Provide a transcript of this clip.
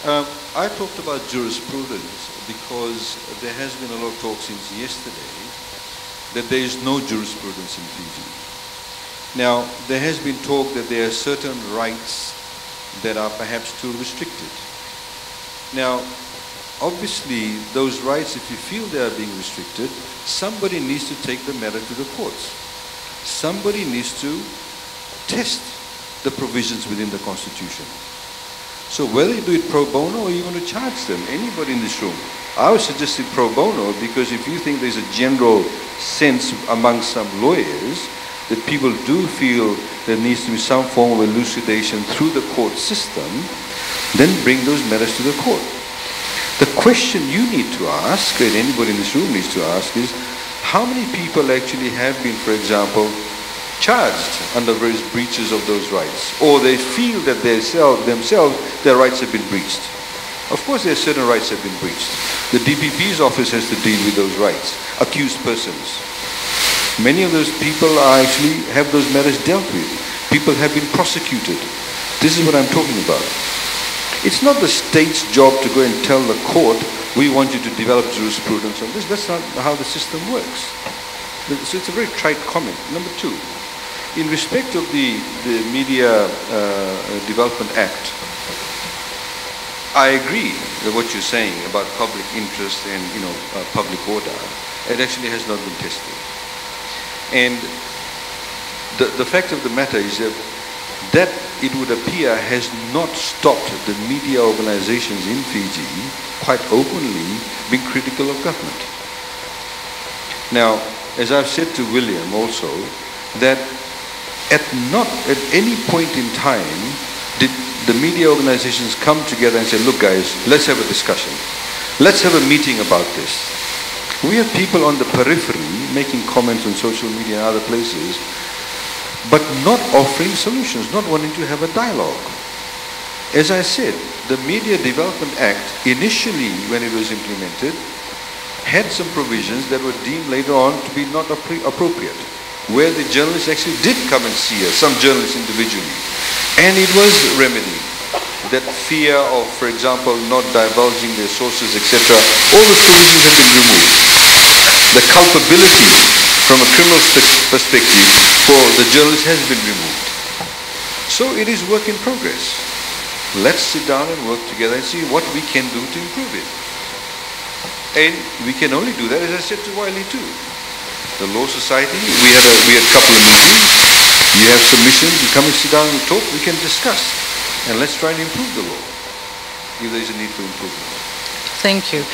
I talked about jurisprudence because there has been a lot of talk since yesterday that there is no jurisprudence in Fiji. Now, there has been talk that there are certain rights that are perhaps too restricted. Now, obviously, those rights, if you feel they are being restricted, somebody needs to take the matter to the courts. Somebody needs to test the provisions within the Constitution. So whether you do it pro bono or you want to charge them, anybody in this room, I would suggest it pro bono because if you think there's a general sense among some lawyers that people do feel there needs to be some form of elucidation through the court system, then bring those matters to the court. The question you need to ask, and anybody in this room needs to ask, is how many people actually have been, for example, charged under various breaches of those rights, or they feel that themselves their rights have been breached. Of course, there are certain rights that have been breached. The DPP's office has to deal with those rights, accused persons. Many of those people actually have those matters dealt with. People have been prosecuted. This is what I'm talking about. It's not the state's job to go and tell the court, we want you to develop jurisprudence on this. That's not how the system works. So it's a very trite comment. Number two, in respect of the Media Development Act, I agree with what you're saying about public interest and public order. It actually has not been tested. And the fact of the matter is that it would appear has not stopped the media organizations in Fiji quite openly being critical of government. Now, as I've said to William also, that not at any point in time did the media organizations come together and say, look guys, let's have a discussion. Let's have a meeting about this. We have people on the periphery making comments on social media and other places, but not offering solutions, not wanting to have a dialogue. As I said, the Media Development Act, initially when it was implemented, had some provisions that were deemed later on to be not appropriate, where the journalists actually did come and see us, some journalists individually, and it was remedied. That fear of, for example, not divulging their sources, etc., all those provisions have been removed. The culpability from a criminal perspective for the journalist has been removed. So it is work in progress. Let's sit down and work together and see what we can do to improve it. And we can only do that, as I said to Wiley too. The Law Society, we had a couple of meetings. You have submissions, you come and sit down and talk, we can discuss. And let's try and improve the law, if there is a need for improvement. Thank you.